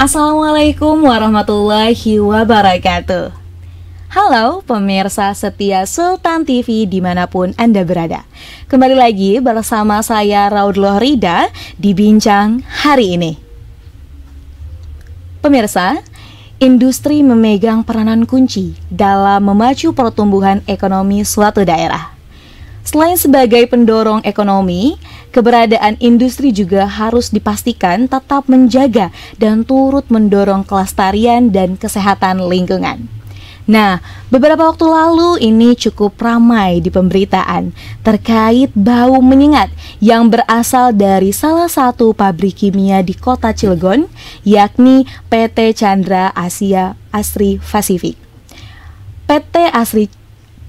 Assalamualaikum warahmatullahi wabarakatuh. Halo pemirsa setia Sultan TV dimanapun Anda berada. Kembali lagi bersama saya Raudloh Rida di Bincang hari ini. Pemirsa, industri memegang peranan kunci dalam memacu pertumbuhan ekonomi suatu daerah. Selain sebagai pendorong ekonomi, keberadaan industri juga harus dipastikan tetap menjaga dan turut mendorong kelestarian dan kesehatan lingkungan. Nah, beberapa waktu lalu ini cukup ramai di pemberitaan terkait bau menyengat yang berasal dari salah satu pabrik kimia di kota Cilegon, yakni PT Chandra Asri Pasifik. PT Asri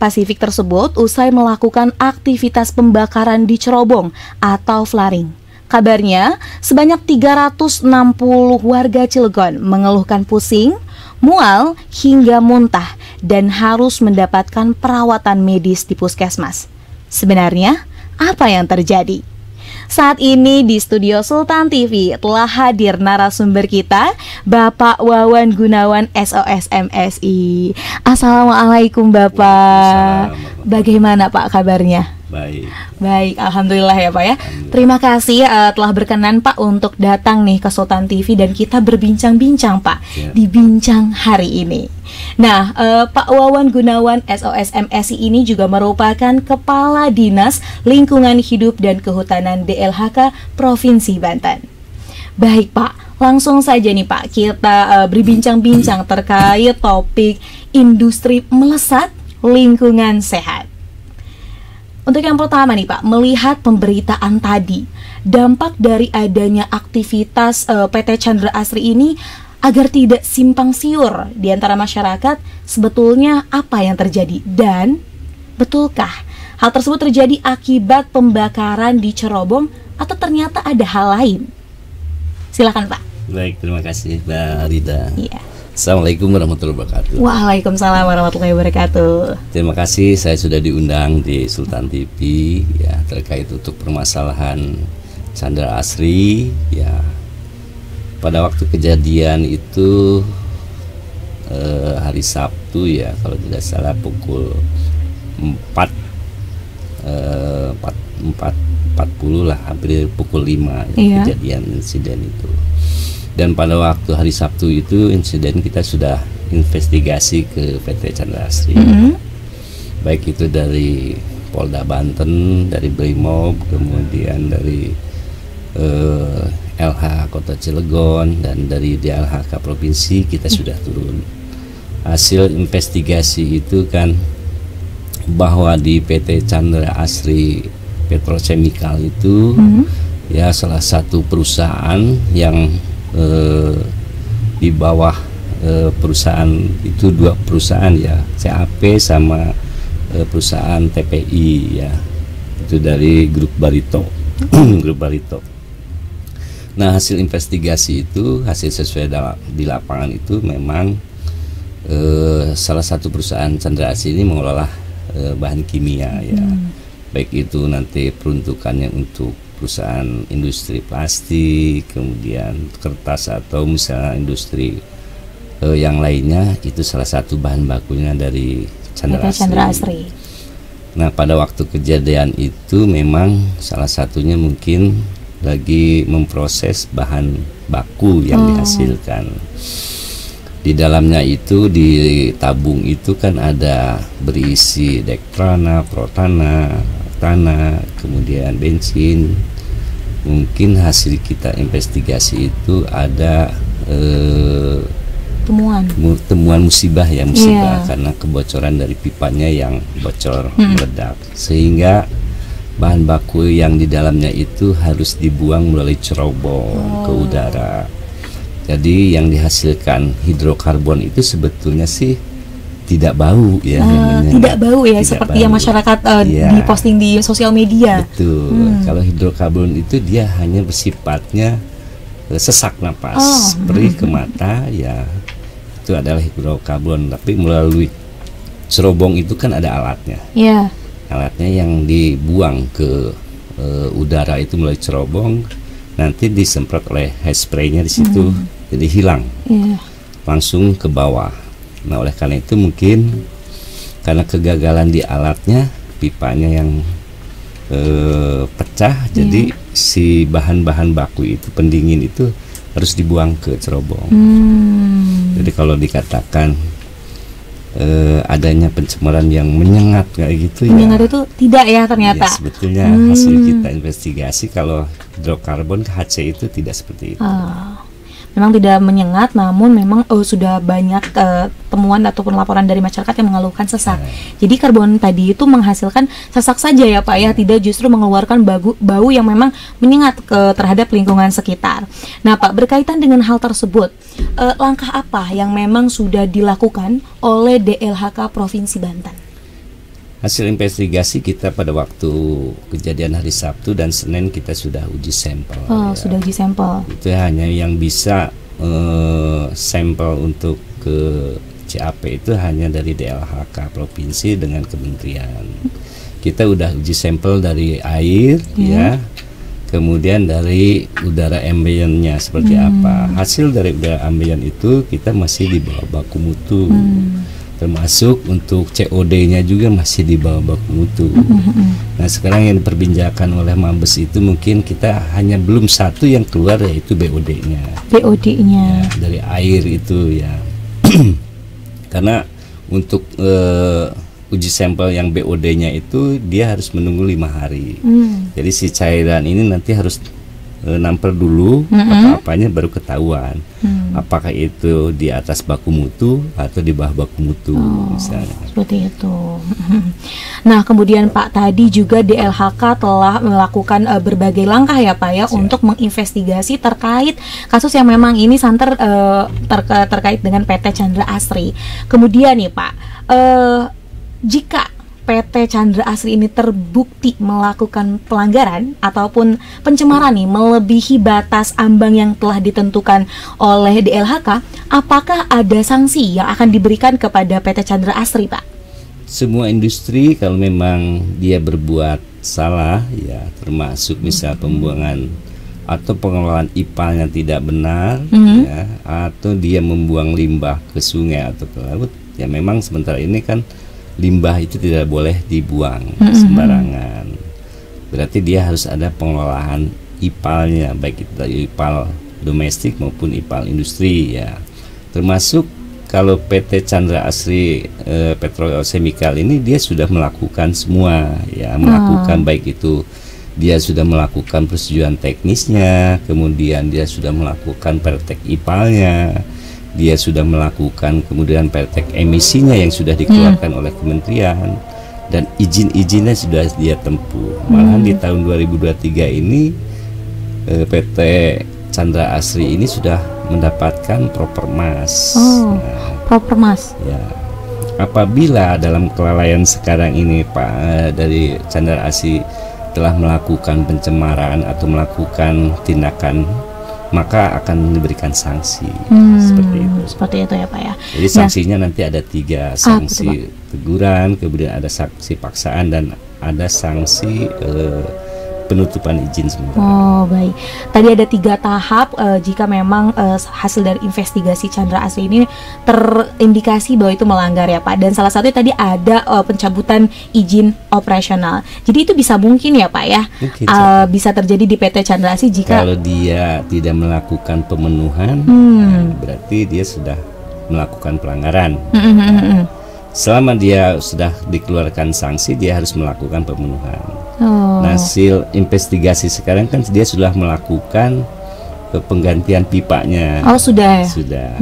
Pasifik tersebut usai melakukan aktivitas pembakaran di cerobong atau flaring. Kabarnya, sebanyak 360 warga Cilegon mengeluhkan pusing, mual, hingga muntah dan harus mendapatkan perawatan medis di puskesmas. Sebenarnya, apa yang terjadi? Saat ini di studio Sultan TV telah hadir narasumber kita, Bapak Wawan Gunawan SOS MSI. Assalamualaikum Bapak. Bagaimana Pak kabarnya? Baik, alhamdulillah ya Pak ya. Terima kasih telah berkenan Pak untuk datang nih ke Sultan TV dan kita berbincang-bincang Pak di Bincang hari ini. Nah, Pak Wawan Gunawan SOS MSI ini juga merupakan Kepala Dinas Lingkungan Hidup dan Kehutanan DLHK Provinsi Banten. Baik Pak, langsung saja nih Pak, kita berbincang-bincang terkait topik industri melesat lingkungan sehat. Untuk yang pertama nih Pak, melihat pemberitaan tadi, dampak dari adanya aktivitas PT Chandra Asri ini agar tidak simpang siur di antara masyarakat, sebetulnya apa yang terjadi dan betulkah hal tersebut terjadi akibat pembakaran di cerobong atau ternyata ada hal lain? Silakan Pak. Baik, terima kasih Mbak Rida. Iya. Assalamualaikum warahmatullahi wabarakatuh. Waalaikumsalam warahmatullahi wabarakatuh. Terima kasih saya sudah diundang di Sultan TV ya terkait untuk permasalahan Chandra Asri ya. Pada waktu kejadian itu hari Sabtu ya kalau tidak salah pukul 4.40 lah, hampir pukul 5 ya, kejadian insiden itu. Dan pada waktu hari Sabtu itu insiden kita sudah investigasi ke PT Chandra Asri, baik itu dari Polda Banten, dari Brimob, kemudian dari LH Kota Cilegon dan dari DLHK Provinsi kita sudah turun. Hasil investigasi itu kan bahwa di PT Chandra Asri Petrochemical itu ya salah satu perusahaan yang di bawah perusahaan itu dua perusahaan ya, CAP sama perusahaan TPI ya, itu dari grup Barito. Grup Barito. Nah, hasil investigasi itu, hasil sesuai di lapangan itu memang salah satu perusahaan Chandra Asri ini mengelola bahan kimia ya, baik itu nanti peruntukannya untuk perusahaan industri plastik, kemudian kertas atau misalnya industri yang lainnya, itu salah satu bahan bakunya dari Chandra Asri. Nah, pada waktu kejadian itu memang salah satunya mungkin lagi memproses bahan baku yang dihasilkan. Di dalamnya itu di tabung itu kan ada berisi dektrana, protana, oktana, kemudian bensin. Mungkin hasil kita investigasi itu ada temuan musibah ya, karena kebocoran dari pipanya yang bocor meledak, sehingga bahan baku yang di dalamnya itu harus dibuang melalui cerobong ke udara. Jadi yang dihasilkan hidrokarbon itu sebetulnya sih tidak bau ya, tidak bau ya, tidak seperti bau. Yang masyarakat diposting di sosial media. Betul. Kalau hidrokarbon itu dia hanya bersifatnya sesak napas, perih ke mata ya, itu adalah hidrokarbon. Tapi melalui cerobong itu kan ada alatnya. Alatnya yang dibuang ke udara itu melalui cerobong, nanti disemprot oleh hairspray-nya di situ jadi hilang, Iya. langsung ke bawah. Nah, oleh karena itu mungkin karena kegagalan di alatnya, pipanya yang pecah, jadi si bahan-bahan baku itu, pendingin itu harus dibuang ke cerobong. Jadi kalau dikatakan adanya pencemaran yang menyengat kayak gitu, menyengat itu tidak ya ternyata. Ya, sebetulnya hasil kita investigasi kalau hidrokarbon HC itu tidak seperti itu. Memang tidak menyengat, namun memang sudah banyak temuan ataupun laporan dari masyarakat yang mengeluhkan sesak. Jadi karbon tadi itu menghasilkan sesak saja ya Pak ya, tidak justru mengeluarkan bau yang memang menyengat terhadap lingkungan sekitar. Nah Pak, berkaitan dengan hal tersebut, langkah apa yang memang sudah dilakukan oleh DLHK Provinsi Banten? Hasil investigasi kita pada waktu kejadian hari Sabtu dan Senin kita sudah uji sampel. Sudah uji sampel. Itu hanya yang bisa sampel untuk ke CAP itu hanya dari DLHK Provinsi dengan Kementerian. Kita udah uji sampel dari air, ya, kemudian dari udara ambiennya seperti apa. Hasil dari udara ambien itu kita masih di bawah baku mutu. Termasuk untuk COD-nya juga masih di bawah baku mutu. Nah sekarang yang diperbincangkan oleh Mabes itu mungkin kita hanya belum satu yang keluar, yaitu BOD-nya. BOD-nya ya, dari air itu ya. Karena untuk uji sampel yang BOD-nya itu dia harus menunggu 5 hari. Jadi si cairan ini nanti harus nampel dulu apa-apanya baru ketahuan apakah itu di atas baku mutu atau di bawah baku mutu, misalnya. Seperti itu. Nah kemudian Pak, tadi juga DLHK telah melakukan berbagai langkah ya Pak ya, untuk menginvestigasi terkait kasus yang memang ini santer terkait dengan PT Chandra Asri. Kemudian nih Pak, jika PT Chandra Asri ini terbukti melakukan pelanggaran ataupun pencemaran nih melebihi batas ambang yang telah ditentukan oleh DLHK, apakah ada sanksi yang akan diberikan kepada PT Chandra Asri, Pak? Semua industri kalau memang dia berbuat salah, ya termasuk misal pembuangan atau pengelolaan IPAL yang tidak benar, ya, atau dia membuang limbah ke sungai atau ke laut, ya memang sementara ini kan limbah itu tidak boleh dibuang sembarangan. Berarti dia harus ada pengelolaan IPAL-nya, baik itu IPAL domestik maupun IPAL industri ya. Termasuk kalau PT Chandra Asri Petrochemical ini dia sudah melakukan semua ya, melakukan baik itu dia sudah melakukan persetujuan teknisnya, kemudian dia sudah melakukan praktek IPAL-nya, dia sudah melakukan kemudian praktek emisinya yang sudah dikeluarkan oleh kementerian, dan izin-izinnya sudah dia tempuh. Malahan di tahun 2023 ini PT Chandra Asri ini sudah mendapatkan Propermas. Propermas. Ya. Apabila dalam kelalaian sekarang ini Pak dari Chandra Asri telah melakukan pencemaran atau melakukan tindakan, maka akan diberikan sanksi seperti itu. Seperti itu ya Pak ya. Jadi sanksinya nanti ada 3 sanksi teguran, kemudian ada sanksi paksaan dan ada sanksi penutupan izin sementara. Oh baik. Tadi ada 3 tahap jika memang hasil dari investigasi Chandra Asri ini terindikasi bahwa itu melanggar ya Pak. Dan salah satunya tadi ada pencabutan izin operasional. Jadi itu bisa mungkin ya Pak ya, bisa terjadi di PT Chandra Asri jika kalau dia tidak melakukan pemenuhan, berarti dia sudah melakukan pelanggaran. Selama dia sudah dikeluarkan sanksi, dia harus melakukan pemenuhan. Nah, hasil investigasi sekarang kan dia sudah melakukan penggantian pipanya. Sudah.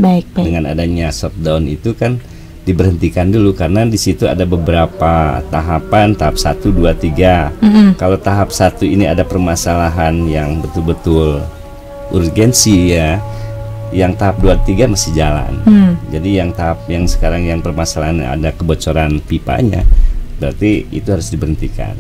Baik. Dengan adanya shutdown itu kan diberhentikan dulu karena di situ ada beberapa tahapan, tahap 1, 2, 3. Kalau tahap 1 ini ada permasalahan yang betul-betul urgensi ya, yang tahap 2, 3 masih jalan. Jadi yang tahap yang sekarang yang permasalahan ada kebocoran pipanya, berarti itu harus diberhentikan.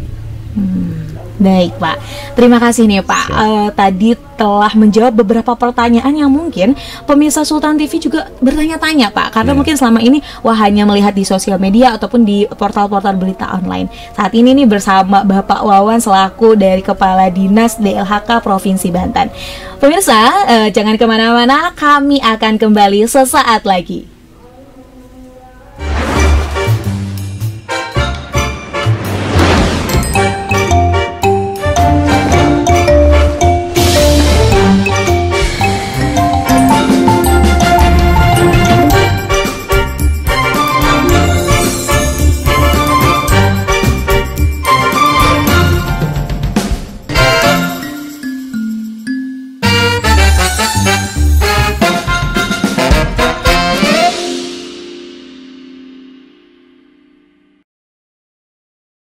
Baik Pak, terima kasih nih Pak. Tadi telah menjawab beberapa pertanyaan yang mungkin pemirsa Sultan TV juga bertanya-tanya Pak. Karena mungkin selama ini hanya melihat di sosial media ataupun di portal-portal berita online. Saat ini nih bersama Bapak Wawan selaku dari Kepala Dinas DLHK Provinsi Banten. Pemirsa, jangan kemana-mana, kami akan kembali sesaat lagi.